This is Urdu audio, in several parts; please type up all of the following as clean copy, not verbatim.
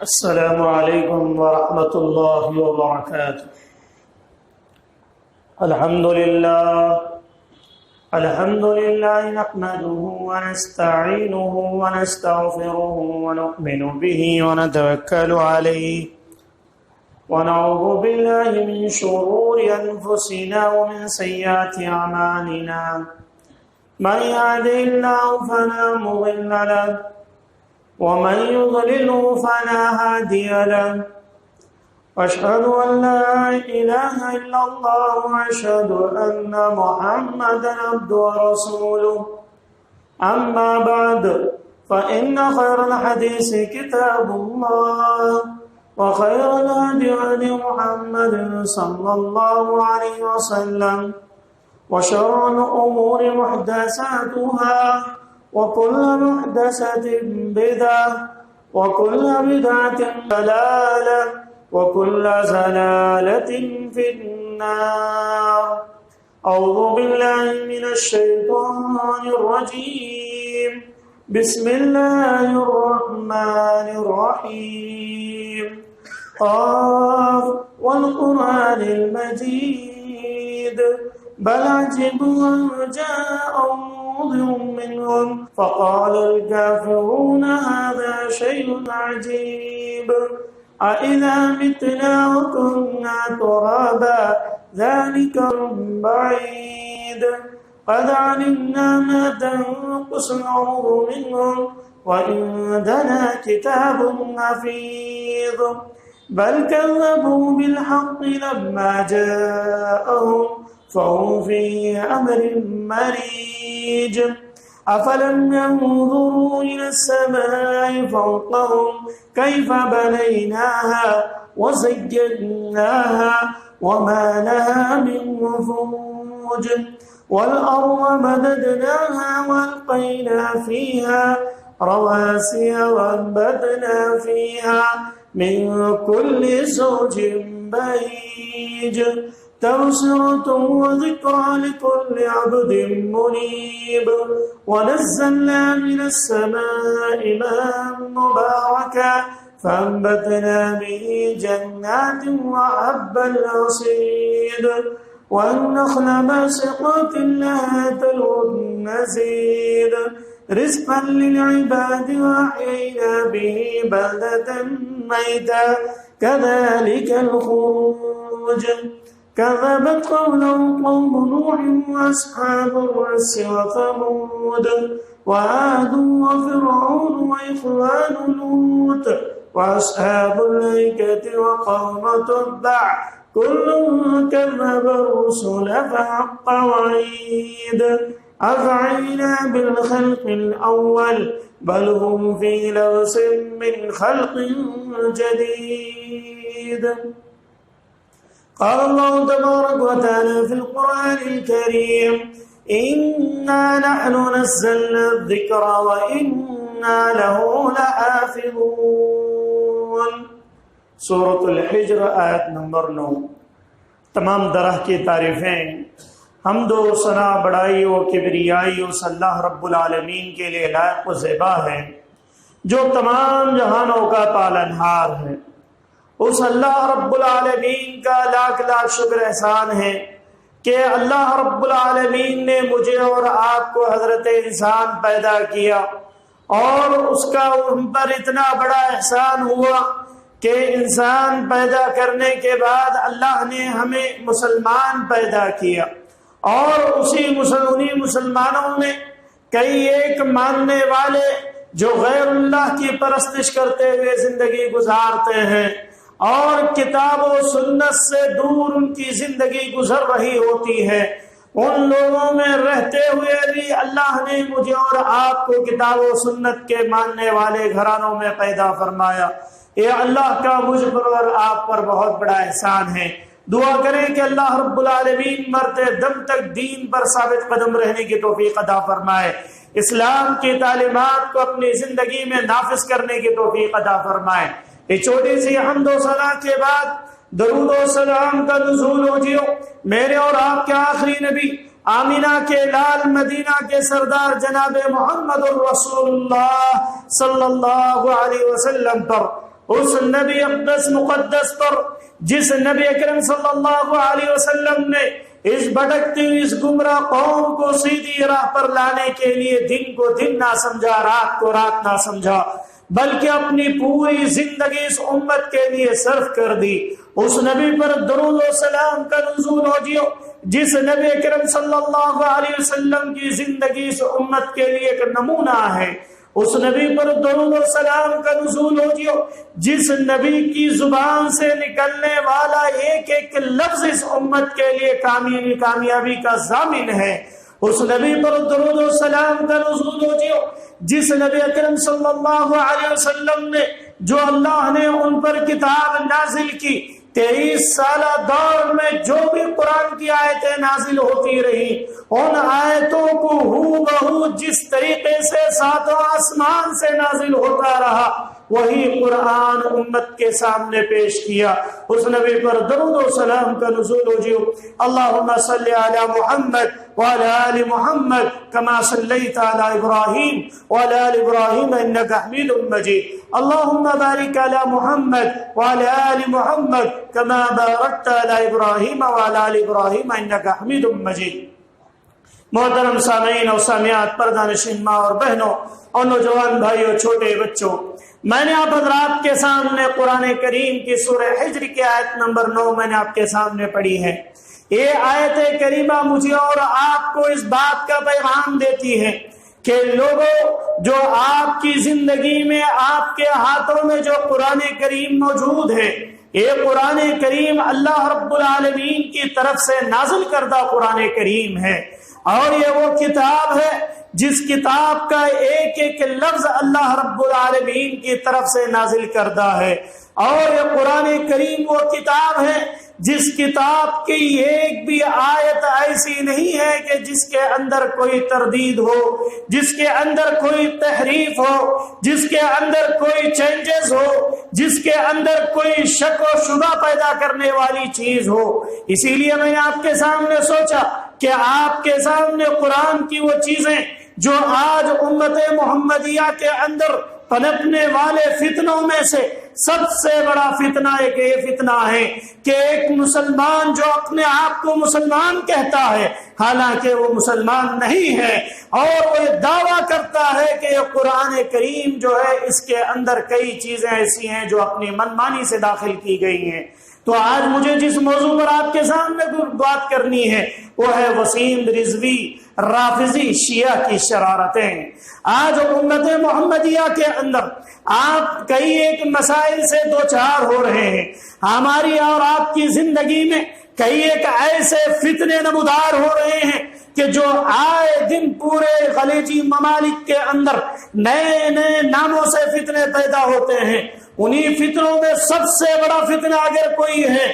السلام عليكم ورحمة الله وبركاته. الحمد لله نحمده ونستعينه ونستغفره ونؤمن به ونتوكل عليه ونعوذ بالله من شرور أنفسنا ومن سيئات أعمالنا. من يهده الله فلا مضل له ومن يضلله فلا هادي له. واشهد ان لا اله الا الله واشهد ان محمدا عبده ورسوله. اما بعد فان خير الحديث كتاب الله وخير الهدي هدي محمد صلى الله عليه وسلم وشر الامور محدثاتها وكل محدثة بدعة وكل بدعة ضلالة وكل ضلالة في النار. أعوذ بالله من الشيطان الرجيم. بسم الله الرحمن الرحيم. قاف والقرآن المجيد بل عجبوا أن جاءهم منهم فقال الكافرون هذا شيء عجيب أإذا متنا وكنا ترابا ذلك بعيد قد علمنا ما تنقص الأرض منهم وعندنا كتاب حفيظ بل كذبوا بالحق لما جاءهم فهم في أمر مريج. أفلم ينظروا إلى السماء فوقهم كيف بنيناها وزيناها وما لها من فروج والأرض مددناها وألقينا فيها رواسي وأنبتنا فيها من كل زوج بهيج تبصرة وذكرى لكل عبد منيب. ونزلنا من السماء ماء مباركا فأنبتنا به جنات وحب الحصيد والنخل باسقات لها تلو النزيد رزقا للعباد وأحيينا به بلدة ميتا كذلك الخروج. كذبت قبلهم قوم نوح وأصحاب الرس وثمود وعاد وفرعون وإخوان لوط وأصحاب الأيكة وقوم تبع كل كذب الرسل فحق وعيد. أفعينا بالخلق الأول بل هم في لبس من خلق جديد. قال الله تبارك وتعالى في القرآن الكريم إنا نحن نزلنا الذكر وإنا له لحافظون. سورة الحجر آیت نمبر 9. تمام طرح کی تعریفیں حمد و ثنا بڑائی و کبریائی اس اللہ رب العالمین کے لیے لائق و زیبا ہے جو تمام جہانوں کا پالنہار ہے. اس اللہ رب العالمین کا لاکھ لاکھ شکر احسان ہے کہ اللہ رب العالمین نے مجھے اور آپ کو حضرت انسان پیدا کیا اور اس کا ہم پر اتنا بڑا احسان ہوا کہ انسان پیدا کرنے کے بعد اللہ نے ہمیں مسلمان پیدا کیا اور انہی مسلمانوں میں کئی ایک ماننے والے جو غیر اللہ کی پرستش کرتے ہوئے زندگی گزارتے ہیں اور کتاب و سنت سے دور ان کی زندگی گزر رہی ہوتی ہے. ان لوگوں میں رہتے ہوئے بھی اللہ نے مجھے اور آپ کو کتاب و سنت کے ماننے والے گھرانوں میں پیدا فرمایا. یہ اللہ کا مجھ پر اور آپ پر بہت بڑا احسان ہے. دعا کریں کہ اللہ رب العالمین مرتے دم تک دین پر ثابت قدم رہنے کی توفیق عطا فرمائے. اسلام کی تعلیمات کو اپنی زندگی میں نافذ کرنے کی توفیق عطا فرمائے. یہ چھوٹی سی حمد و ثنا کے بعد درود و سلام کا نزول ہو جیو میرے اور آپ کے آخری نبی آمینہ کے لال مدینہ کے سردار جناب محمد الرسول اللہ صلی اللہ علیہ وسلم پر اس نبی اقدس مقدس پر جس نبی اکرم صلی اللہ علیہ وسلم نے اس بھٹکتی ہوئی اس گمراہ قوم کو سیدھی راہ پر لانے کے لیے دن کو دن نہ سمجھا، رات کو رات نہ سمجھا، بلکہ اپنی پوری زندگی اس امت کے لیے صرف کر دی۔ اس نبی پر درود و سلام کا نزول ہو جیو جس نبی اکرم صلی اللہ علیہ وسلم کی زندگی اس امت کے لیے ایک نمونہ ہے۔ اس نبی پر درود و سلام کا نزول ہو جیو جس نبی کی زبان سے نکلنے والا ایک ایک لفظ اس امت کے لیے کامیابی کا ضامن ہے۔ اس نبی پر درود و سلام کا نزول ہو جیو جس نبی اکرم صلی اللہ علیہ وسلم نے جو اللہ نے ان پر کتاب نازل کی، 23 سالہ دور میں جو بھی قرآن کی آیتیں نازل ہوتی رہی، ان آیتوں کو ہو بہو جس طریقے سے ساتوں آسمان سے نازل ہوتا رہا وہی قرآن امت کے سامنے پیش کیا۔ اس نبی پر درود و سلام کا نزول ہو جیو۔ اللہم صلی علی محمد وعلی آل محمد کما صلیت علی ابراہیم وعلی آل ابراہیم انکا حمید مجید۔ اللہم بارک علی محمد وعلی آل محمد کما بارکت علی ابراہیم وعلی آل ابراہیم انکا حمید مجید۔ محترم سامعین اور سامعات، پردہ نشین ماں اور بہنوں اور نوجوان بھائیوں، چھوٹے بچوں، میں نے آپ حضرات کے سامنے قرآن کریم کی سورہ حجر کی آیت نمبر 9 میں نے آپ کے سامنے پڑھی ہے۔ یہ آیت کریمہ مجھے اور آپ کو اس بات کا پیغام دیتی ہے کہ لوگوں، جو آپ کی زندگی میں آپ کے ہاتھوں میں جو قرآن کریم موجود ہے، یہ قرآن کریم اللہ رب العالمین کی طرف سے نازل کردہ قرآن کریم ہے، اور یہ وہ کتاب ہے جس کتاب کا ایک ایک لفظ اللہ رب العالمین کی طرف سے نازل کردہ ہے۔ اور یہ قرآن کریم وہ کتاب ہے جس کتاب کی ایک بھی آیت ایسی نہیں ہے کہ جس کے اندر کوئی تردید ہو، جس کے اندر کوئی تحریف ہو، جس کے اندر کوئی چینجز ہو، جس کے اندر کوئی شک و شبہ پیدا کرنے والی چیز ہو۔ اسی لیے میں نے آپ کے سامنے سوچا کہ آپ کے سامنے قرآن کی وہ چیزیں جو آج امت محمدیہ کے اندر پنپنے والے فتنوں میں سے سب سے بڑا فتنہ ایک یہ فتنہ ہے کہ ایک مسلمان جو اپنے آپ کو مسلمان کہتا ہے حالانکہ وہ مسلمان نہیں ہے، اور وہ یہ دعویٰ کرتا ہے کہ یہ قرآن کریم جو ہے اس کے اندر کئی چیزیں ایسی ہیں جو اپنی منمانی سے داخل کی گئی ہیں۔ تو آج مجھے جس موضوع پر آپ کے سامنے بات کرنی ہے وہ ہے وسیم رضوی رافضی شیعہ کی شرارتیں۔ آج امت محمدیہ کے اندر آپ کئی ایک مسائل سے دوچار ہو رہے ہیں۔ ہماری اور آپ کی زندگی میں کئی ایک ایسے فتنے نمودار ہو رہے ہیں کہ جو آئے دن پورے خلیجی ممالک کے اندر نئے نئے ناموں سے فتنے پیدا ہوتے ہیں۔ انہی فتنوں میں سب سے بڑا فتنہ اگر کوئی ہے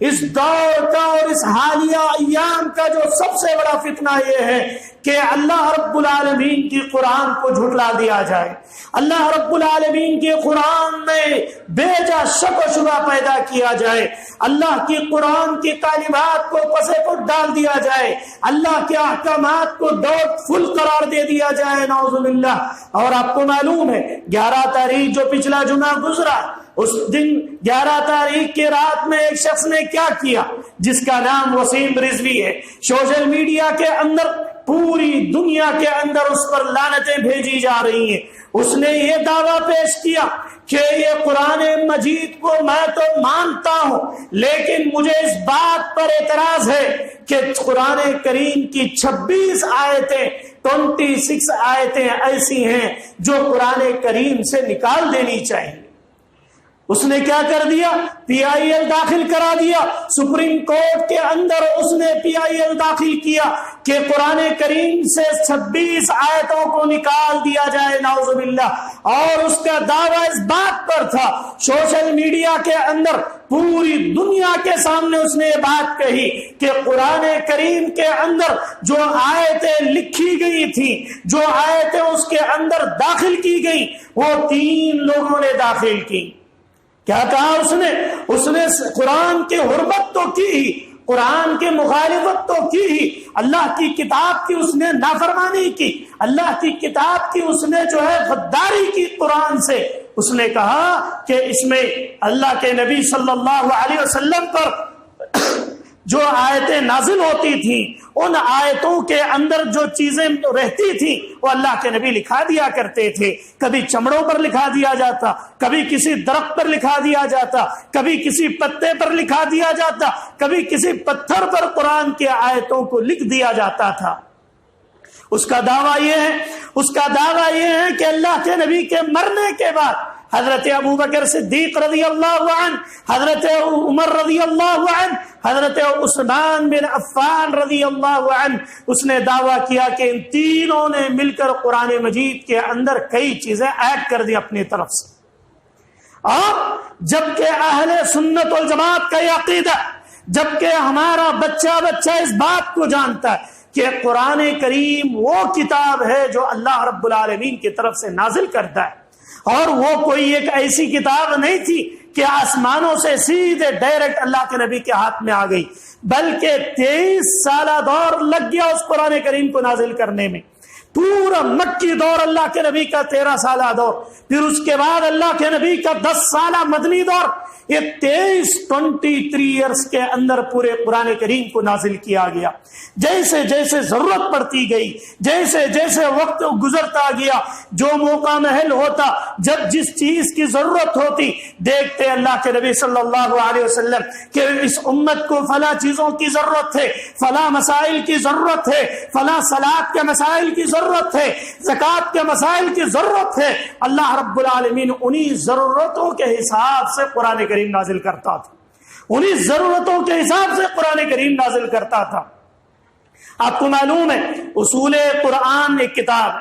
اس دور کا اور اس حالیہ ایام کا، جو سب سے بڑا فتنہ یہ ہے کہ اللہ رب العالمین کی قرآن کو جھٹلا دیا جائے، اللہ رب العالمین کے قرآن میں بے جا شک و شبہ پیدا کیا جائے، اللہ کی قرآن کی تعلیمات کو پسے پٹ ڈال دیا جائے، اللہ کے احکامات کو ڈاٹ فل قرار دے دیا جائے، نعوذ باللہ۔ اور آپ کو معلوم ہے 11 تاریخ جو پچھلا جمعہ گزرا، اس دن 11 تاریخ کی رات میں ایک شخص نے کیا کیا جس کا نام وسیم رضوی ہے۔ سوشل میڈیا کے اندر پوری دنیا کے اندر اس پر لعنتیں بھیجی جا رہی ہیں۔ اس نے یہ دعویٰ پیش کیا کہ یہ قرآن مجید کو میں تو مانتا ہوں، لیکن مجھے اس بات پر اعتراض ہے کہ قرآن کریم کی 26 آیتیں 26 آیتیں ایسی ہیں جو قرآن کریم سے نکال دینی چاہیے۔ اس نے کیا کر دیا؟ پی آئی ایل داخل کرا دیا سپریم کورٹ کے اندر۔ اس نے پی آئی ایل داخل کیا کہ قرآن کریم سے 26 آیتوں کو نکال دیا جائے، نعوذ باللہ۔ اور اس کا دعویٰ اس بات پر تھا، سوشل میڈیا کے اندر پوری دنیا کے سامنے اس نے یہ بات کہی کہ قرآن کریم کے اندر جو آیتیں لکھی گئی تھی، جو آیتیں اس کے اندر داخل کی گئی، وہ 3 لوگوں نے داخل کی۔ کیا کہا اس نے قرآن کی حرمت تو کی ہی، قرآن کی مخالفت تو کی ہی، اللہ کی کتاب کی اس نے نافرمانی کی، اللہ کی کتاب کی اس نے جو ہے غداری کی قرآن سے۔ اس نے کہا کہ اس میں اللہ کے نبی صلی اللہ علیہ وسلم پر جو آیتیں نازل ہوتی تھیں ان آیتوں کے اندر جو چیزیں رہتی تھیں وہ اللہ کے نبی لکھا دیا کرتے تھے. کبھی چمڑوں پر لکھا دیا جاتا, کبھی کسی درخت پر لکھا دیا جاتا, کبھی کسی پتے پر لکھا دیا جاتا, کبھی کسی پتھر پر قرآن کی آیتوں کو لکھ دیا جاتا تھا. اس کا دعویٰ یہ ہے کہ اللہ کے نبی کے مرنے کے بعد حضرت ابو بکر صدیق رضی اللہ عنہ, حضرت عمر رضی اللہ عنہ, حضرت عثمان بن عفان رضی اللہ عنہ, اس نے دعویٰ کیا کہ ان تینوں نے مل کر قرآن مجید کے اندر کئی چیزیں ایڈ کر دی اپنی طرف سے. اور جبکہ اہل سنت والجماعت کا یہ عقیدہ, جبکہ ہمارا بچہ اس بات کو جانتا ہے کہ قرآن کریم وہ کتاب ہے جو اللہ رب العالمین کی طرف سے نازل کرتا ہے, اور وہ کوئی ایک ایسی کتاب نہیں تھی کہ آسمانوں سے سیدھے ڈائریکٹ اللہ کے نبی کے ہاتھ میں آ گئی, بلکہ 23 سالہ دور لگ گیا اس قرآن کریم کو نازل کرنے میں. پورا مکی دور اللہ کے نبی کا 13 سالہ دور, پھر اس کے بعد اللہ کے نبی کا 10 سالہ مدنی دور, یہ 23 ایئرس کے اندر پورے قرآن کریم کو نازل کیا گیا. جیسے جیسے ضرورت پڑتی گئی, جیسے جیسے وقت گزرتا گیا, جو موقع محل ہوتا, جب جس چیز کی ضرورت ہوتی, دیکھتے اللہ کے نبی صلی اللہ علیہ وسلم کہ اس امت کو فلاں چیزوں کی ضرورت ہے, فلاں مسائل کی ضرورت ہے, فلاں صلاۃ کے مسائل کی ضرورت ہے, زکوٰۃ کے مسائل کی ضرورت ہے. اللہ رب العالمین انہی ضرورتوں کے حساب سے قرآن کریم نازل کرتا تھا, انہی ضرورتوں کے حساب سے قرآن کریم نازل کرتا تھا. آپ کو معلوم ہے اصول قرآن ایک کتاب,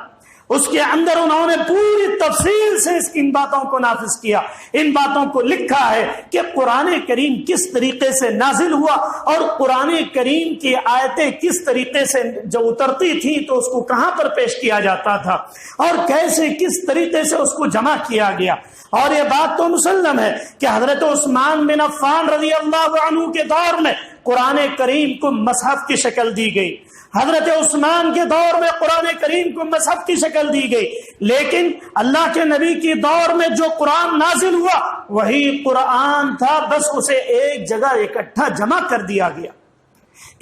اس کے اندر انہوں نے پوری تفصیل سے ان باتوں کو نافذ کیا, ان باتوں کو لکھا ہے کہ قرآن کریم کس طریقے سے نازل ہوا, اور قرآن کریم کی آیتیں کس طریقے سے جو اترتی تھیں تو اس کو کہاں پر پیش کیا جاتا تھا, اور کیسے کس طریقے سے اس کو جمع کیا گیا. اور یہ بات تو مسلم ہے کہ حضرت عثمان بن عفان رضی اللہ عنہ کے دور میں قرآن کریم کو مصحف کی شکل دی گئی, حضرت عثمان کے دور میں قرآن کریم کو مصحف کی شکل دی گئی, لیکن اللہ کے نبی کی دور میں جو قرآن نازل ہوا وہی قرآن تھا, بس اسے ایک جگہ اکٹھا جمع کر دیا گیا,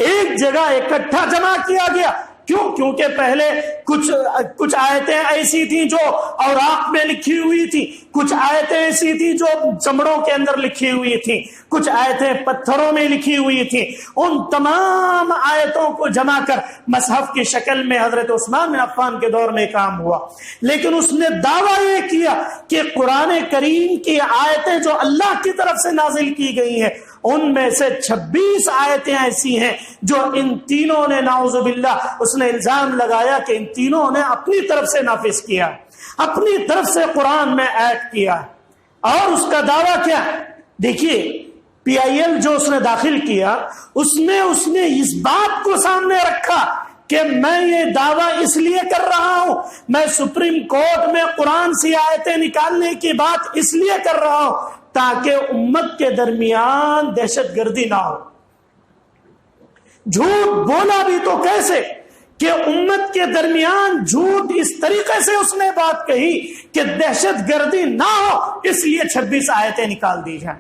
ایک جگہ اکٹھا جمع کیا گیا. کیوں؟ کیونکہ پہلے کچھ آیتیں ایسی تھیں جو اوراق میں لکھی ہوئی تھی, کچھ آیتیں ایسی تھی جو چمڑوں کے اندر لکھی ہوئی تھی, کچھ آیتیں پتھروں میں لکھی ہوئی تھی. ان تمام آیتوں کو جمع کر مصحف کی شکل میں حضرت عثمان بن عفان کے دور میں کام ہوا. لیکن اس نے دعویٰ یہ کیا کہ قرآن کریم کی آیتیں جو اللہ کی طرف سے نازل کی گئی ہیں ان میں سے 26 آیتیں ایسی ہیں جو ان تینوں نے نعوذ باللہ, اس نے الزام لگایا کہ ان تینوں نے اپنی طرف سے نافذ کیا, اپنی طرف سے قرآن میں ایڈ کیا. اور اس کا دعویٰ کیا؟ دیکھیے PIL جو اس نے داخل کیا, اس نے اس بات کو سامنے رکھا کہ میں یہ دعویٰ اس لیے کر رہا ہوں, میں سپریم کورٹ میں قرآن سے آیتیں نکالنے کی بات اس لیے کر رہا ہوں تاکہ امت کے درمیان دہشت گردی نہ ہو. جھوٹ بولا بھی تو کیسے کہ امت کے درمیان جھوٹ اس طریقے سے اس نے بات کہی کہ دہشت گردی نہ ہو, اس لیے 26 آیتیں نکال دی جائیں.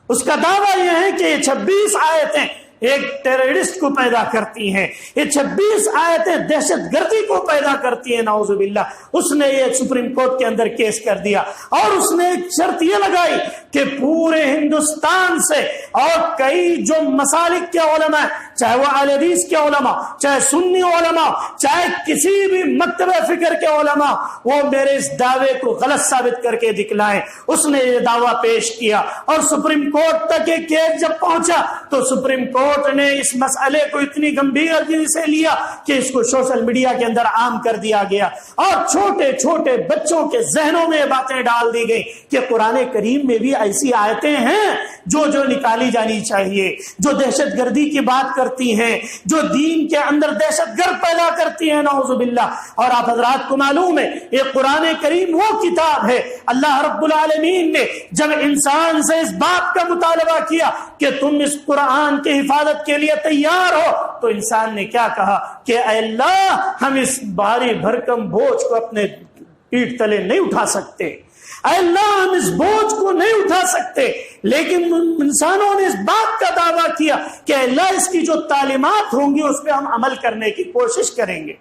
اس کا دعویٰ یہ ہے کہ یہ 26 آیتیں ایک ٹیررسٹ کو پیدا کرتی ہیں, یہ 26 آیتیں دہشت گردی کو پیدا کرتی ہیں, نعوذ باللہ. اس نے یہ سپریم کورٹ کے اندر کیس کر دیا, اور اس نے ایک شرط یہ لگائی کہ پورے ہندوستان سے اور کئی جو مسالک کے علماء, چاہے وہ اہل حدیث کے علماء, چاہے سنی علماء, چاہے کسی بھی مکتب فکر کے علماء, وہ میرے اس دعوے کو غلط ثابت کر کے دکھلائیں. اس نے یہ دعویٰ پیش کیا, اور سپریم کورٹ تک یہ کیس جب پہنچا تو سپریم کورٹ نے اس مسئلے کو اتنی گمبھیرتی سے لیا کہ اس کو سوشل میڈیا کے اندر عام کر دیا گیا, اور چھوٹے چھوٹے بچوں کے ذہنوں میں باتیں ڈال دی گئی کہ قرآن کریم میں بھی ایسی آیتیں ہیں جو نکالی جانی چاہیے, جو دہشت گردی کی بات کرتی ہیں, جو دین کے اندر دہشت گرد پیدا کرتی ہیں, نعوذ باللہ. اور آپ حضرات کو معلوم ہے یہ قرآن کریم وہ کتاب ہے, اللہ رب العالمین نے جب انسان سے اس بات کا مطالبہ کیا کہ تم اس قرآن کی حفاظت کے لیے تیار ہو, تو انسان نے کیا کہا کہ اے اللہ, ہم اس بھاری بھرکم بوجھ کو اپنے پیٹھ تلے نہیں اٹھا سکتے, اے اللہ ہم اس بوجھ کو نہیں اٹھا سکتے، لیکن انسانوں نے اس بات کا دعویٰ کیا کہ اللہ اس کی جو تعلیمات ہوں گی اس پہ ہم عمل کرنے کی کوشش کریں گے،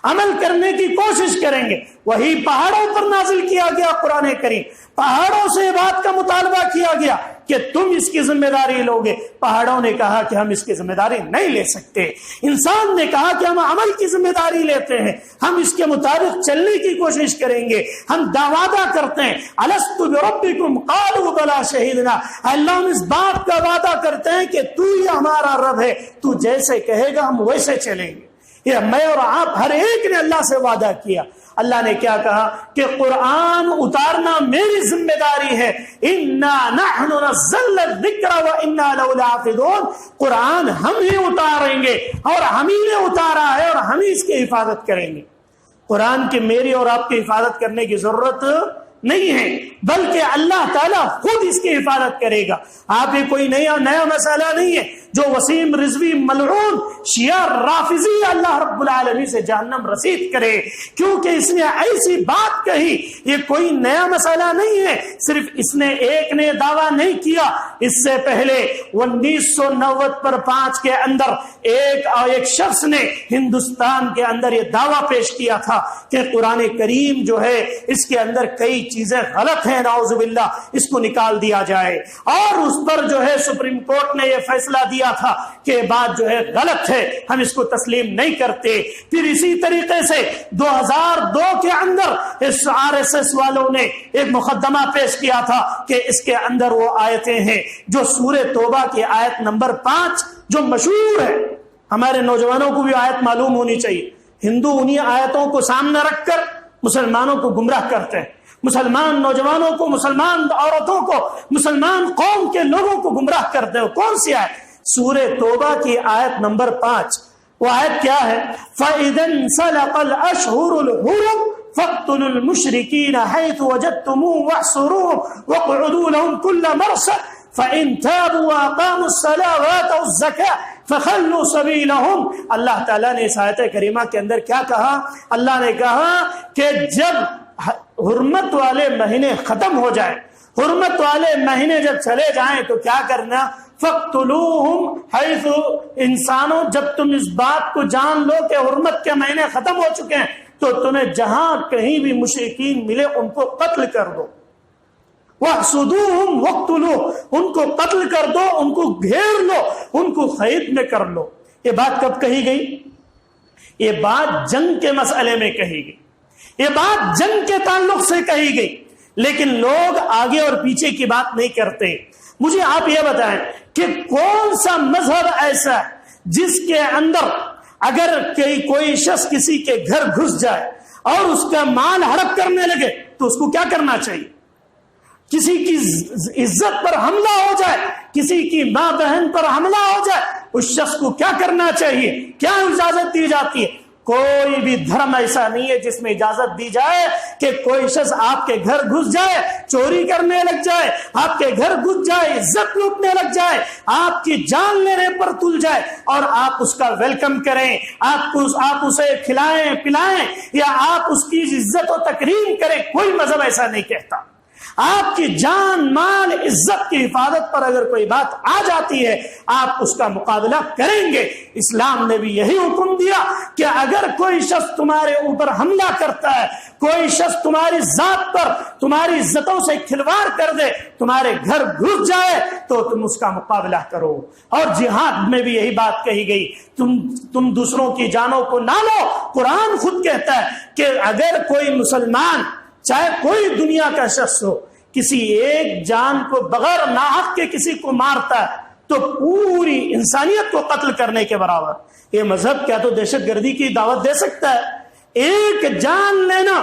عمل کرنے کی کوشش کریں گے۔ وہی پہاڑوں پر نازل کیا گیا قرآن کریم، پہاڑوں سے یہ بات کا مطالبہ کیا گیا کہ تم اس کی ذمہ داری لوگے۔ پہاڑوں نے کہا کہ ہم اس کی ذمہ داری نہیں لے سکتے۔ انسان نے کہا کہ ہم عمل کی ذمہ داری لیتے ہیں، ہم اس کے مطابق چلنے کی کوشش کریں گے۔ ہم وعدہ کرتے ہیں الست بربکم قالوا بلا شہیدنا، اللہ ہم اس بات کا وعدہ کرتے ہیں کہ تو ہی ہمارا رب ہے، تو جیسے کہے گا ہم ویسے چلیں گے۔ یہ میں اور آپ ہر ایک نے اللہ سے وعدہ کیا۔ اللہ نے کیا کہا کہ قرآن اتارنا میری ذمہ داری ہے، انا نحن نزلنا الذکر وانا لہ لحافظون، قرآن ہم ہی اتاریں گے اور ہم ہی نے اتارا ہے اور ہم ہی اس کی حفاظت کریں گے۔ قرآن کی میری اور آپ کی حفاظت کرنے کی ضرورت نہیں ہے، بلکہ اللہ تعالیٰ خود اس کی حفاظت کرے گا۔ آپ یہ کوئی نیا مسئلہ نہیں ہے جو وسیم رضوی ملعون شیعہ رافضی اللہ رب العالمین سے جہنم رسید کرے، کیونکہ اس نے ایسی بات کہی۔ یہ کوئی نیا مسئلہ نہیں ہے، صرف اس نے ایک نے دعویٰ نہیں کیا، اس سے پہلے 1990 پر 5 کے اندر ایک شخص نے ہندوستان کے اندر یہ دعویٰ پیش کیا تھا کہ قرآن کریم جو ہے اس کے اندر کئی چیزیں غلط ہیں، نعوذ باللہ اس کو نکال دیا جائے، اور اس پر جو ہے سپریم کورٹ نے یہ فیصلہ دیا تھا کہ یہ بات جو ہے غلط ہے، ہم اس کو تسلیم نہیں کرتے۔ پھر اسی طریقے سے 2002 کے اندر اس RSS والوں نے ایک مقدمہ پیش کیا تھا کہ اس کے اندر وہ آیتیں ہیں جو سورہ توبہ کی آیت نمبر 5 جو مشہور ہے، ہمارے نوجوانوں کو بھی آیت معلوم ہونی چاہیے۔ ہندو انہی آیتوں کو سامنے رکھ کر مسلمانوں کو گمراہ کرتے ہیں، مسلمان نوجوانوں کو، مسلمان عورتوں کو، مسلمان قوم کے لوگوں کو گمراہ کرتے ہو۔ کون سی آیت؟ سورہ توبہ کی آیت نمبر 5۔ وہ آیت کیا ہے؟ فَإِذَا انْسَلَقَ الْأَشْهُرُ الْحُرُمُ فَاقْتُلُوا الْمُشْرِكِينَ حَيْثُ وَجَدتُّمُوهُمْ وَاحْصُرُوهُمْ وَاقْعُدُوا لَهُمْ كُلَّ مَرْصَدٍ فَإِن تَابُوا وَأَقَامُوا الصَّلَاةَ وَآتَوُا الزَّكَاةَ فَخَلُّوا سَبِيلَهُمْ۔ اللہ تعالیٰ نے اس آیت کریمہ کے اندر کیا کہا؟ اللہ نے کہا کہ جب حرمت والے مہینے ختم ہو جائے، حرمت والے مہینے جب چلے جائیں تو کیا کرنا؟ فَاقْتُلُوهُمْ حَيْثُ، انسانوں جب تم اس بات کو جان لو کہ حرمت کے مہینے ختم ہو چکے ہیں تو تمہیں جہاں کہیں بھی مشرکین ملے ان کو قتل کر دو۔ وَاحْصُدُوهُمْ وَاقْتُلُوهُمْ، ان کو قتل کر دو، ان کو گھیر لو، ان کو قید میں کر لو۔ یہ بات کب کہی گئی؟ یہ بات جنگ کے مسئلے میں کہی گئی، یہ بات جنگ کے تعلق سے کہی گئی، لیکن لوگ آگے اور پیچھے کی بات نہیں کرتے۔ مجھے آپ یہ بتائیں کہ کون سا مذہب ایسا ہے جس کے اندر اگر کوئی شخص کسی کے گھر گھس جائے اور اس کا مال ہڑپ کرنے لگے تو اس کو کیا کرنا چاہیے؟ کسی کی عزت پر حملہ ہو جائے، کسی کی ماں بہن پر حملہ ہو جائے، اس شخص کو کیا کرنا چاہیے؟ کیا اجازت دی جاتی ہے؟ کوئی بھی دھرم ایسا نہیں ہے جس میں اجازت دی جائے کہ کوئی شخص آپ کے گھر گھس جائے، چوری کرنے لگ جائے، آپ کے گھر گھس جائے، عزت لوٹنے لگ جائے، آپ کی جان لینے پر تل جائے اور آپ اس کا ویلکم کریں، آپ اسے کھلائیں پلائیں یا آپ اس کی عزت و تکریم کریں۔ کوئی مذہب ایسا نہیں کہتا۔ آپ کی جان مال عزت کی حفاظت پر اگر کوئی بات آ جاتی ہے آپ اس کا مقابلہ کریں گے۔ اسلام نے بھی یہی حکم دیا کہ اگر کوئی شخص تمہارے اوپر حملہ کرتا ہے، کوئی شخص تمہاری ذات پر تمہاری عزتوں سے کھلواڑ کر دے، تمہارے گھر گھس جائے تو تم اس کا مقابلہ کرو۔ اور جہاد میں بھی یہی بات کہی گئی، تم دوسروں کی جانوں کو نہ لو۔ قرآن خود کہتا ہے کہ اگر کوئی مسلمان چاہے کوئی دنیا کا شخص ہو کسی ایک جان کو بغیر ناحق کے کسی کو مارتا ہے تو پوری انسانیت کو قتل کرنے کے برابر۔ یہ مذہب کیا تو دہشت گردی کی دعوت دے سکتا ہے؟ ایک جان لینا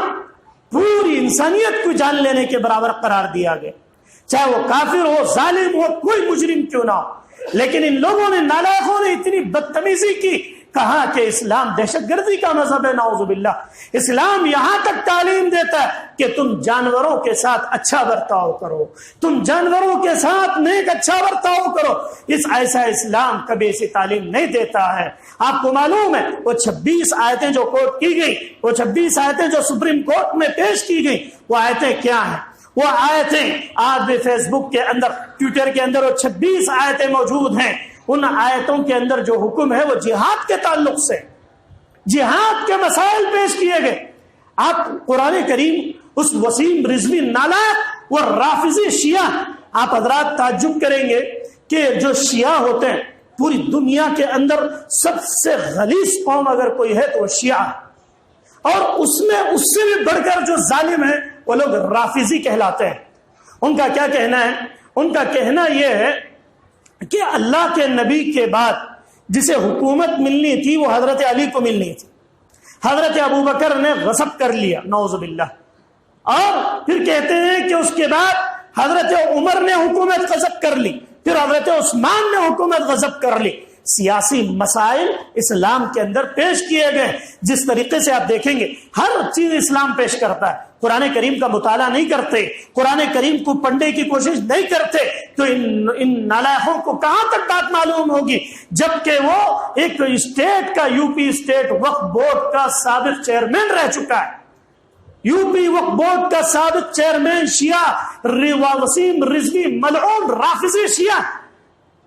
پوری انسانیت کو جان لینے کے برابر قرار دیا گیا، چاہے وہ کافر ہو، ظالم ہو، کوئی مجرم کیوں نہ ہو۔ لیکن ان لوگوں نے، نالائقوں نے اتنی بدتمیزی کی، کہا کہ اسلام دہشت گردی کا مذہب ہے۔ نعوذ باللہ، اسلام یہاں تک تعلیم دیتا ہے کہ تم جانوروں کے ساتھ اچھا برتاؤ کرو، تم جانوروں کے ساتھ نیک اچھا برتاؤ کرو۔ ایسا اسلام کبھی ایسی تعلیم نہیں دیتا ہے۔ آپ کو معلوم ہے وہ 26 آیتیں جو کوٹ کی گئی، وہ 26 آیتیں جو سپریم کورٹ میں پیش کی گئی، وہ آیتیں کیا ہیں؟ وہ آیتیں آج بھی فیس بک کے اندر، ٹویٹر کے اندر وہ 26 آیتیں موجود ہیں، ان آیتوں کے اندر جو حکم ہے وہ جہاد کے تعلق سے، جہاد کے مسائل پیش کیے گئے۔ آپ قرآن کریم اس وسیم رضوی نالائق وہ رافضی شیعہ، آپ حضرات تعجب کریں گے کہ جو شیعہ ہوتے ہیں پوری دنیا کے اندر سب سے غلیظ قوم اگر کوئی ہے تو وہ شیعہ، اور اس میں اس سے بھی بڑھ کر جو ظالم ہے وہ لوگ رافضی کہلاتے ہیں۔ ان کا کیا کہنا ہے؟ ان کا کہنا یہ ہے کہ اللہ کے نبی کے بعد جسے حکومت ملنی تھی وہ حضرت علی کو ملنی تھی، حضرت ابوبکر نے غصب کر لیا نعوذ باللہ، اور پھر کہتے ہیں کہ اس کے بعد حضرت عمر نے حکومت غصب کر لی، پھر حضرت عثمان نے حکومت غصب کر لی۔ سیاسی مسائل اسلام کے اندر پیش کیے گئے، جس طریقے سے آپ دیکھیں گے ہر چیز اسلام پیش کرتا ہے۔ قرآن کریم کا مطالعہ نہیں کرتے، قرآن کریم کو پڑھنے کی کوشش نہیں کرتے، تو ان نالائقوں کو کہاں تک بات معلوم ہوگی، جبکہ وہ ایک اسٹیٹ کا، یو پی اسٹیٹ وقف بورڈ کا سابق چیئرمین رہ چکا ہے، یو پی وقف بورڈ کا سابق چیئرمین شیعہ وسیم رضوی ملعون رافضی شیعہ۔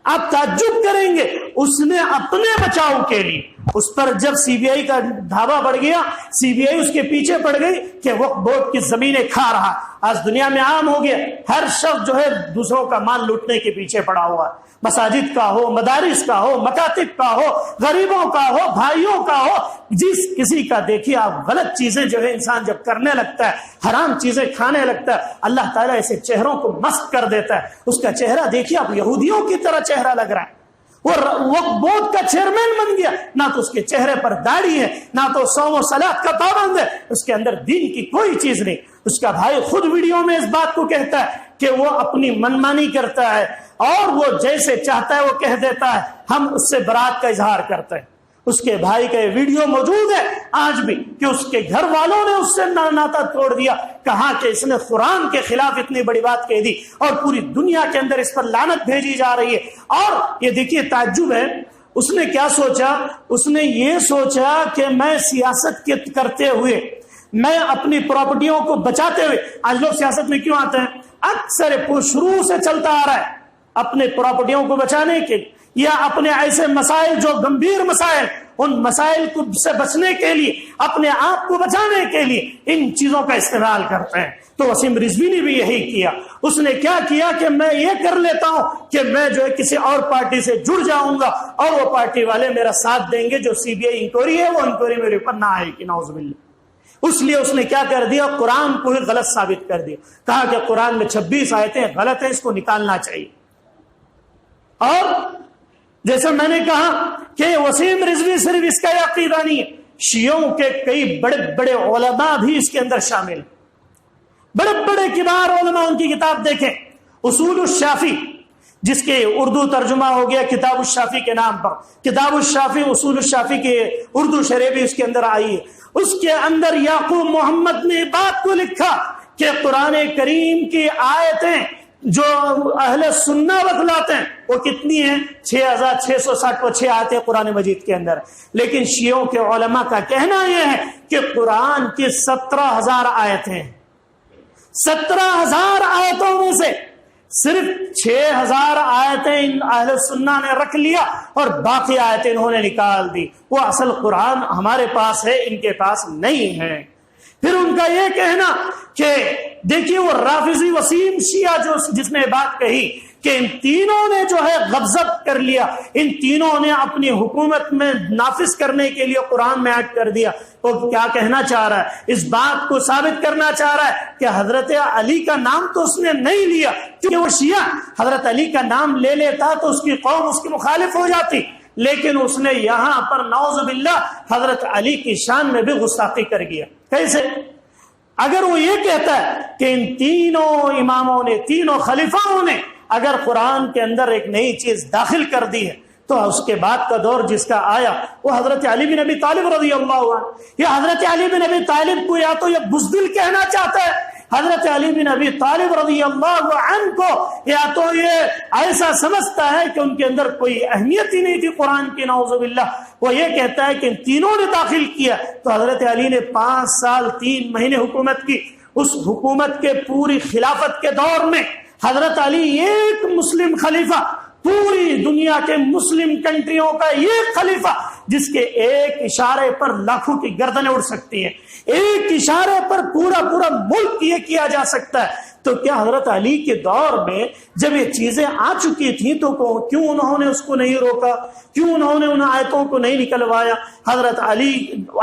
آپ تعجب کریں گے، اس نے اپنے بچاؤ کے لیے، اس پر جب سی بی آئی کا دھاوا بڑھ گیا، سی بی آئی اس کے پیچھے پڑ گئی کہ وقف بورڈ کی زمینیں کھا رہا۔ آج دنیا میں عام ہو گیا، ہر شخص جو ہے دوسروں کا مال لوٹنے کے پیچھے پڑا ہوا ہے، مساجد کا ہو، مدارس کا ہو، مکاتب کا ہو، غریبوں کا ہو، بھائیوں کا ہو، جس کسی کا دیکھیے آپ غلط چیزیں جو ہے انسان جب کرنے لگتا ہے، حرام چیزیں کھانے لگتا ہے، اللہ تعالیٰ ایسے چہروں کو مسخ کر دیتا ہے۔ اس کا چہرہ دیکھیے آپ یہودیوں کی طرح چہرہ لگ رہا ہے، وہ وقف بورڈ کا چیئرمین بن گیا، نہ تو اس کے چہرے پر داڑھی ہے، نہ تو صوم و صلاۃ کا پابند ہے، اس کے اندر دین کی کوئی چیز نہیں۔ اس کا بھائی خود ویڈیو میں اس بات کو کہتا ہے کہ وہ اپنی منمانی کرتا ہے اور وہ جیسے چاہتا ہے وہ کہہ دیتا ہے، ہم اس سے برات کا اظہار کرتے ہیں۔ اس کے بھائی کا یہ ویڈیو موجود ہے آج بھی کہ اس کے گھر والوں نے اس سے ناتا توڑ دیا، کہا کہ اس نے قرآن کے خلاف اتنی بڑی بات کہہ دی اور پوری دنیا کے اندر اس پر لعنت بھیجی جا رہی ہے۔ اور یہ دیکھیے تعجب ہے، اس نے کیا سوچا؟ اس نے یہ سوچا کہ میں سیاست کرتے ہوئے، میں اپنی پراپرٹیوں کو بچاتے ہوئے، آج لوگ سیاست میں کیوں آتے ہیں؟ اکثر شروع سے چلتا آ رہا ہے اپنے پراپرٹیوں کو بچانے کے لیے، یا اپنے ایسے مسائل جو گمبھیر مسائل، ان مسائل کو سے بچنے کے لیے، اپنے آپ کو بچانے کے لیے ان چیزوں کا استعمال کرتے ہیں۔ تو وسیم رضوی نے بھی یہی کیا۔ اس نے کیا کیا کہ میں یہ کر لیتا ہوں کہ میں جو ہے کسی اور پارٹی سے جڑ جاؤں گا اور وہ پارٹی والے میرا ساتھ دیں گے، جو سی بی آئی انکوائری ہے وہ انکوائری میرے اوپر نہ آئے گی، نعوذ باللہ۔ اس لیے اس نے کیا کر دیا؟ قرآن کو ہی غلط ثابت کر دیا، کہا کہ قرآن میں 26 آیتیں غلط ہیں، اس کو نکالنا چاہیے۔ اور جیسے میں نے کہا کہ وسیم رضوی صرف اس کا عقیدہ نہیں ہے، شیعوں کے کئی بڑے بڑے علماء بھی اس کے اندر شامل ہیں، بڑے بڑے کبار علماء، ان کی کتاب دیکھیں، اصول الشافی، جس کے اردو ترجمہ ہو گیا کتاب الشافی کے نام پر، کتاب الشافی اصول الشافی کے اردو شرح بھی اس کے اندر آئی ہے۔ اس کے اندر یعقوب محمد نے بات کو لکھا کہ قرآن کریم کی آیتیں جو اہل سنہ بتلاتے ہیں وہ کتنی ہیں؟ 6660 آیتیں قرآن مجید کے اندر، لیکن شیعوں کے علماء کا کہنا یہ ہے کہ قرآن کی 17,000 آیتیں ہیں، 17,000 آیتوں میں سے صرف 6,000 آیتیں ان اہل سنہ نے رکھ لیا اور باقی آیتیں انہوں نے نکال دی۔ وہ اصل قرآن ہمارے پاس ہے، ان کے پاس نہیں ہے۔ پھر ان کا یہ کہنا کہ دیکھیے وہ رافضی وسیم شیعہ جس نے بات کہی کہ ان تینوں نے جو ہے غضب کر لیا، ان تینوں نے اپنی حکومت میں نافذ کرنے کے لیے قرآن میں ایڈ کر دیا، تو کیا کہنا چاہ رہا ہے؟ اس بات کو ثابت کرنا چاہ رہا ہے کہ حضرت علی کا نام تو اس نے نہیں لیا، کیونکہ وہ شیعہ حضرت علی کا نام لے لیتا تو اس کی قوم اس کی مخالف ہو جاتی، لیکن اس نے یہاں پر نعوذ باللہ حضرت علی کی شان میں بھی گستاخی کر گیا۔ کیسے؟ اگر وہ یہ کہتا ہے کہ ان تینوں اماموں نے، تینوں خلیفاؤں نے اگر قرآن کے اندر ایک نئی چیز داخل کر دی ہے تو اس کے بعد کا دور جس کا آیا وہ حضرت علی بن ابی طالب رضی اللہ عنہ، یا حضرت علی بن ابی طالب کو یا تو یہ بزدل کہنا چاہتا ہے، حضرت علی بن ابی طالب رضی اللہ عنہ کو یا تو یہ ایسا سمجھتا ہے کہ ان کے اندر کوئی اہمیت ہی نہیں تھی قرآن کی، نعوذ باللہ۔ وہ یہ کہتا ہے کہ تینوں نے داخل کیا، تو حضرت علی نے 5 سال 3 مہینے حکومت کی، اس حکومت کے پوری خلافت کے دور میں حضرت علی ایک مسلم خلیفہ، پوری دنیا کے مسلم کنٹریوں کا یہ خلیفہ جس کے ایک اشارے پر لاکھوں کی گردنیں اڑ سکتی ہیں، ایک اشارے پر پورا ملک یہ کیا جا سکتا ہے، تو کیا حضرت علی کے دور میں جب یہ چیزیں آ چکی تھیں تو کیوں انہوں نے اس کو نہیں روکا؟ کیوں انہوں نے ان آیتوں کو نہیں نکلوایا؟ حضرت علی،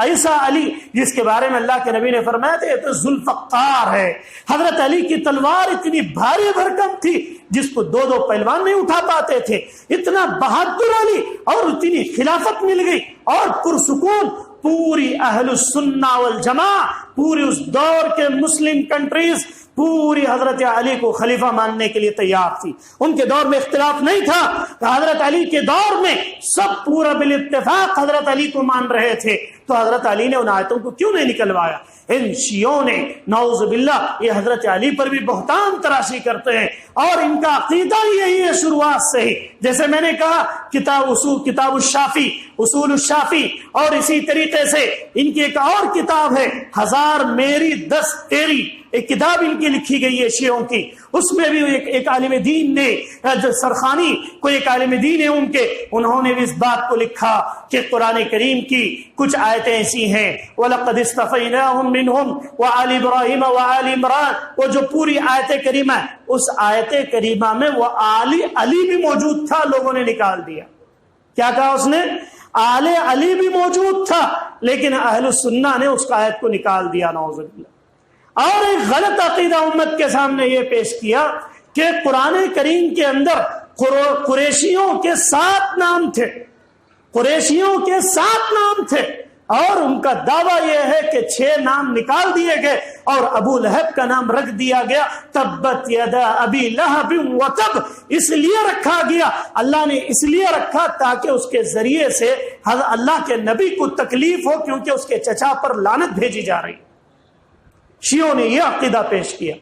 عیسیٰ علی جس کے بارے میں اللہ کے نبی نے فرمایا تھا یہ تو ذوالفقار ہے، حضرت علی کی تلوار اتنی بھاری بھرکم تھی جس کو دو پہلوان نہیں اٹھا پاتے تھے، اتنا بہادر علی، اور اتنی خلافت مل گئی اور پرسکون پوری اہل السنہ والجماع، پوری اس دور کے مسلم کنٹریز پوری حضرت علی کو خلیفہ ماننے کے لیے تیار تھی۔ ان کے دور میں اختلاف نہیں تھا، حضرت علی کے دور میں سب پورا بالاتفاق حضرت علی کو مان رہے تھے، تو حضرت علی نے ان آیتوں کو کیوں نہیں نکلوایا؟ ان شیعوں نے نعوذ باللہ یہ حضرت علی پر بھی بہتان تراشی کرتے ہیں، اور ان کا عقیدہ یہی ہے شروعات سے ہی، جیسے میں نے کہا کتاب الشافی، اصول الشافی، اور اسی طریقے سے ان کی ایک اور کتاب ہے 1000 میری 10 تیری، ایک کتاب ان کی لکھی گئی ہے شیعوں کی، اس میں بھی ایک عالم دین نے، سرخانی کو ایک عالم دین ہے ان کے، انہوں نے بھی اس بات کو لکھا کہ قرآن کریم کی کچھ آیتیں ایسی ہیں وَلَقَدِ اسْتَفَيْنَاهُمْ مِنْهُمْ وَآلِ إِبْرَاهِيمَ وَآلِ عِمْرَانَ، وہ جو پوری آیت کریمہ ہے اس آیت کریمہ میں وہ آل علی بھی موجود تھا، لوگوں نے نکال دیا۔ کیا کہا اس نے؟ آل علی بھی موجود تھا، لیکن اہل السنہ نے اس آیت کو نکال دیا، نعوذ باللہ۔ اور ایک غلط عقیدہ امت کے سامنے یہ پیش کیا کہ قرآن کریم کے اندر قریشیوں کے 7 نام تھے، قریشیوں کے 7 نام تھے، اور ان کا دعویٰ یہ ہے کہ 6 نام نکال دیے گئے اور ابو لہب کا نام رکھ دیا گیا، تبت یدا ابی لہب وتب، اس لیے رکھا گیا، اللہ نے اس لیے رکھا تاکہ اس کے ذریعے سے اللہ کے نبی کو تکلیف ہو، کیونکہ اس کے چچا پر لعنت بھیجی جا رہی۔ شیعوں نے یہ عقیدہ پیش کیا،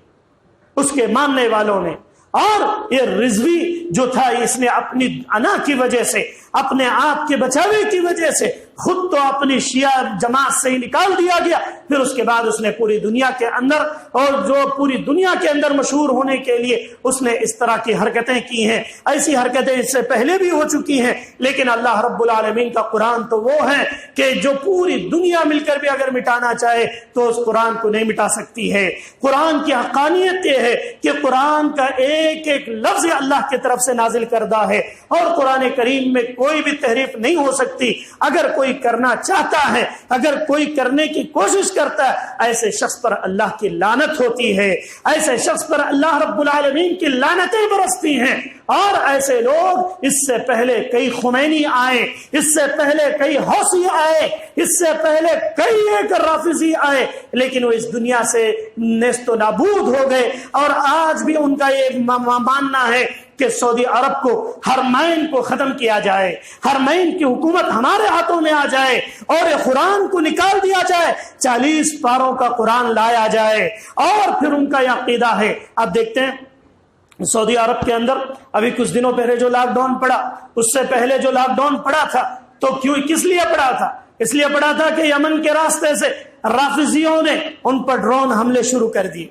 اس کے ماننے والوں نے، اور یہ رضوی جو تھا اس نے اپنی انا کی وجہ سے، اپنے آپ کے بچاوے کی وجہ سے خود تو اپنی شیعہ جماعت سے ہی نکال دیا گیا، پھر اس کے بعد اس نے پوری دنیا کے اندر، اور جو پوری دنیا کے اندر مشہور ہونے کے لیے اس نے اس طرح کی حرکتیں کی ہیں، ایسی حرکتیں اس سے پہلے بھی ہو چکی ہیں، لیکن اللہ رب العالمین کا قرآن تو وہ ہے کہ جو پوری دنیا مل کر بھی اگر مٹانا چاہے تو اس قرآن کو نہیں مٹا سکتی ہے۔ قرآن کی حقانیت یہ ہے کہ قرآن کا ایک ایک لفظ اللہ کی طرف سے نازل کردہ ہے، اور قرآن کریم میں کوئی بھی تحریف نہیں ہو سکتی۔ اگر کوئی کرنا چاہتا ہے، اگر کوئی کرنے کی کوشش کرتا ہے، ایسے شخص پر اللہ کی لعنت ہوتی ہے، ایسے شخص پر اللہ رب العالمین کی لعنتیں برستی ہیں۔ اور ایسے لوگ اس سے پہلے کئی خمینی آئے، اس سے پہلے کئی حوثی آئے، اس سے پہلے کئی ایک رافضی آئے، لیکن وہ اس دنیا سے نیست و نابود ہو گئے۔ اور آج بھی ان کا یہ ماننا ہے کہ سعودی عرب کو، حرمین کو ختم کیا جائے، حرمین کی حکومت ہمارے ہاتھوں میں آ جائے، اور قرآن کو نکال دیا جائے، 40 پاروں کا قرآن لایا جائے، اور پھر ان کا یہ عقیدہ ہے۔ اب دیکھتے ہیں سعودی عرب کے اندر ابھی کچھ دنوں پہلے جو لاک ڈاؤن پڑا، اس سے پہلے جو لاک ڈاؤن پڑا تھا تو کس لیے پڑا تھا؟ اس لیے پڑا تھا کہ یمن کے راستے سے رافضیوں نے ان پر ڈرون حملے شروع کر دیے،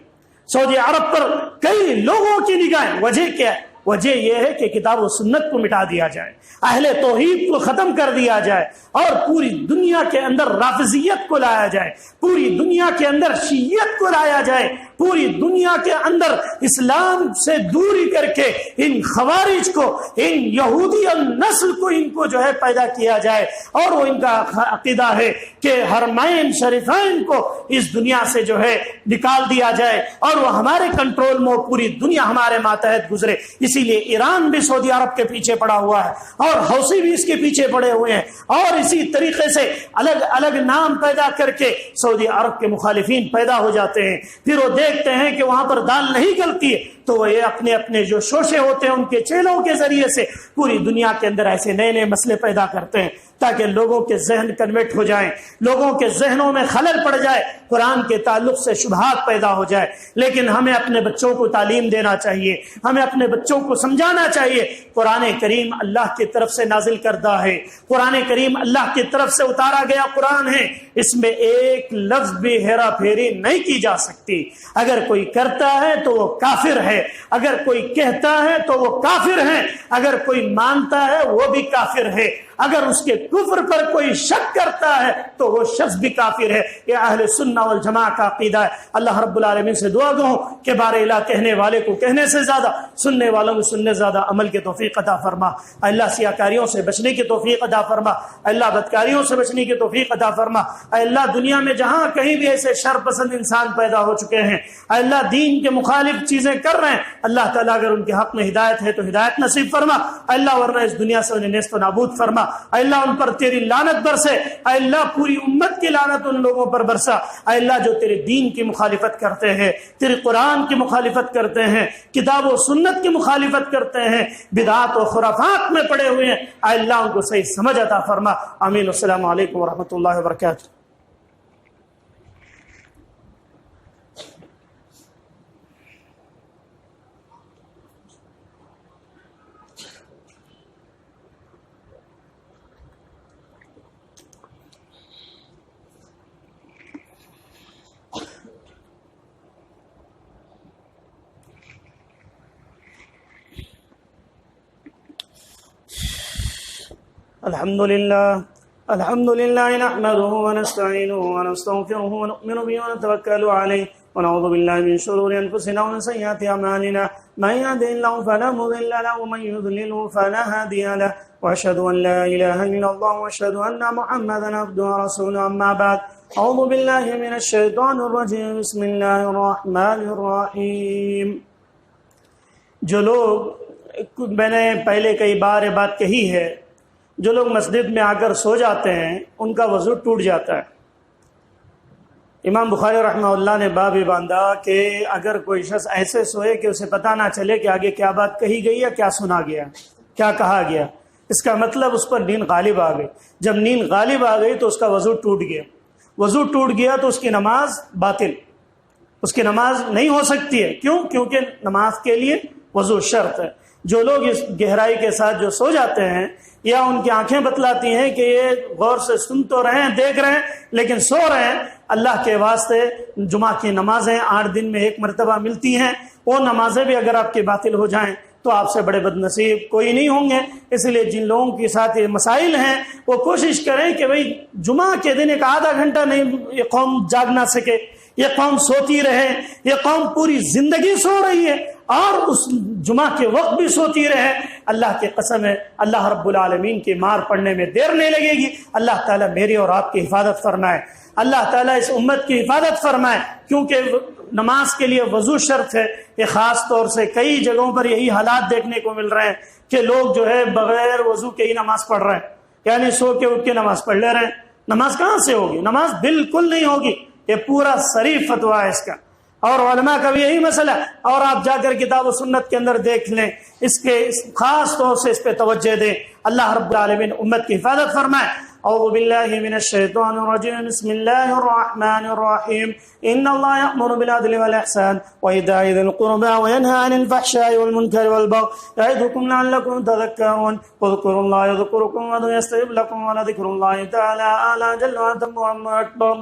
سعودی عرب پر کئی لوگوں کی نگاہیں۔ وجہ کیا ہے؟ وجہ یہ ہے کہ کتاب و سنت کو مٹا دیا جائے، اہل توحید کو ختم کر دیا جائے، اور پوری دنیا کے اندر رافضیت کو لایا جائے، پوری دنیا کے اندر شیعیت کو لایا جائے، پوری دنیا کے اندر اسلام سے دوری کر کے ان خوارج کو، ان یہودی نسل کو، ان کو جو ہے پیدا کیا جائے۔ اور وہ ان کا عقیدہ ہے کہ حرمین شریفین کو اس دنیا سے جو ہے نکال دیا جائے، اور وہ ہمارے کنٹرول میں، پوری دنیا ہمارے ماتحت گزرے۔ اسی لیے ایران بھی سعودی عرب کے پیچھے پڑا ہوا ہے، اور حوثی بھی اس کے پیچھے پڑے ہوئے ہیں، اور اسی طریقے سے الگ الگ نام پیدا کر کے سعودی عرب کے مخالفین پیدا ہو جاتے ہیں۔ پھر وہ دیکھتے ہیں کہ وہاں پر دال نہیں گلتی ہے، تو وہ یہ اپنے اپنے جو شوشے ہوتے ہیں ان کے چیلوں کے ذریعے سے پوری دنیا کے اندر ایسے نئے نئے مسئلے پیدا کرتے ہیں تاکہ لوگوں کے ذہن کنورٹ ہو جائیں، لوگوں کے ذہنوں میں خلل پڑ جائے، قرآن کے تعلق سے شبہات پیدا ہو جائے۔ لیکن ہمیں اپنے بچوں کو تعلیم دینا چاہیے، ہمیں اپنے بچوں کو سمجھانا چاہیے قرآن کریم اللہ کی طرف سے نازل کردہ ہے، قرآن کریم اللہ کی طرف سے اتارا گیا قرآن ہے، اس میں ایک لفظ بھی ہیرا پھیری نہیں کی جا سکتی۔ اگر کوئی کرتا ہے تو وہ کافر ہے، اگر کوئی کہتا ہے تو وہ کافر ہے، اگر کوئی مانتا ہے وہ بھی کافر ہے، اگر اس کے کفر پر کوئی شک کرتا ہے تو وہ شخص بھی کافر ہے۔ یہ اہل سنہ والجماع کا عقیدہ ہے۔ اللہ رب العالمین سے دعا گو کہ بار الہ کہنے والے کو کہنے سے زیادہ، سننے والوں کو سننے زیادہ عمل کی توفیق عطا فرما۔ اللہ سیاکاریوں سے بچنے کی توفیق عطا فرما، اللہ بدکاریوں سے بچنے کی توفیق عطا فرما۔ اللہ دنیا میں جہاں کہیں بھی ایسے شر پسند انسان پیدا ہو چکے ہیں، اللہ دین کے مخالف چیزیں کر رہے ہیں، اللہ تعالیٰ اگر ان کے حق میں ہدایت ہے تو ہدایت نصیب فرما، اللہ ورنہ اس دنیا سے انہیں نیست و نابود فرما۔ اے اللہ ان پر تیری لعنت برسے، اے اللہ پوری امت کی لعنت ان لوگوں پر برسا۔ اے اللہ جو تیرے دین کی مخالفت کرتے ہیں، تیرے قرآن کی مخالفت کرتے ہیں، کتاب و سنت کی مخالفت کرتے ہیں، بدعات و خرافات میں پڑے ہوئے ہیں، اے اللہ ان کو صحیح سمجھ عطا فرما۔ آمین۔ السلام علیکم ورحمۃ اللہ وبرکاتہ۔ الحمد لله نحمده ونستعينه ونستغفره ونؤمن به ونتوكل عليه ونعوذ بالله من شرور أنفسنا ومن سيئات أعمالنا من يهده الله فلا مضل له ومن يضلله فلا هادي له وأشهد أن لا إله إلا الله وأشهد أن محمدا عبده ورسوله أما بعد أعوذ بالله من الشيطان الرجيم بسم الله الرحمن الرحيم۔ جو لوگ، میں نے پہلے کئی بار یہ بات کہی ہے، جو لوگ مسجد میں آ کر سو جاتے ہیں ان کا وضو ٹوٹ جاتا ہے۔ امام بخاری رحمہ اللہ نے باب باندھا کہ اگر کوئی شخص ایسے سوئے کہ اسے پتہ نہ چلے کہ آگے کیا بات کہی گئی یا کیا سنا گیا، کیا کہا گیا، اس کا مطلب اس پر نیند غالب آ گئی۔ جب نیند غالب آ گئی تو اس کا وضو ٹوٹ گیا، وضو ٹوٹ گیا تو اس کی نماز باطل، اس کی نماز نہیں ہو سکتی ہے۔ کیوں؟ کیونکہ نماز کے لیے وضو شرط ہے۔ جو لوگ اس گہرائی کے ساتھ جو سو جاتے ہیں یا ان کی آنکھیں بتلاتی ہیں کہ یہ غور سے سن تو رہے ہیں، دیکھ رہے ہیں لیکن سو رہے ہیں، اللہ کے واسطے جمعہ کی نمازیں 8 دن میں 1 مرتبہ ملتی ہیں، وہ نمازیں بھی اگر آپ کے باطل ہو جائیں تو آپ سے بڑے بد نصیب کوئی نہیں ہوں گے۔ اس لیے جن لوگوں کے ساتھ یہ مسائل ہیں وہ کوشش کریں کہ بھئی جمعہ کے دن 1 آدھا گھنٹہ نہیں یہ قوم جاگ نہ سکے، یہ قوم سوتی رہے، یہ قوم پوری زندگی سو رہی ہے اور اس جمعہ کے وقت بھی سوتی رہے، اللہ کی قسم ہے اللہ رب العالمین کی مار پڑنے میں دیر نہیں لگے گی۔ اللہ تعالیٰ میری اور آپ کی حفاظت فرمائے، اللہ تعالیٰ اس امت کی حفاظت فرمائے، کیونکہ نماز کے لیے وضو شرط ہے۔ یہ خاص طور سے کئی جگہوں پر یہی حالات دیکھنے کو مل رہے ہیں کہ لوگ جو ہے بغیر وضو کے ہی نماز پڑھ رہے ہیں، یعنی سو کے اٹھ کے نماز پڑھ لے رہے ہیں۔ نماز کہاں سے ہوگی؟ نماز بالکل نہیں ہوگی۔ یہ پورا صریح فتویٰ ہے اس کا، اور علماء کا بھی یہی مسئلہ ہے، اور آپ جا کر کتاب و سنت کے اندر دیکھ لیں، اس کے خاص طور سے اس پہ توجہ دیں۔ اللہ رب العالمین امت کی حفاظت فرمائے۔ اعوذ باللہ من الشیطان الرجیم بسم اللہ الرحمن الرحیم ان اللہ یأمر بالعدل والاحسان وایتاء ذی القربى وینہی عن الفحشاء والمنکر والبغی یعظکم لعلکم تذکرون اذکروا اللہ یذکرکم وادعوہ یستجب لکم ولذکر اللہ تعالی اعلی جل وعلا اکبر۔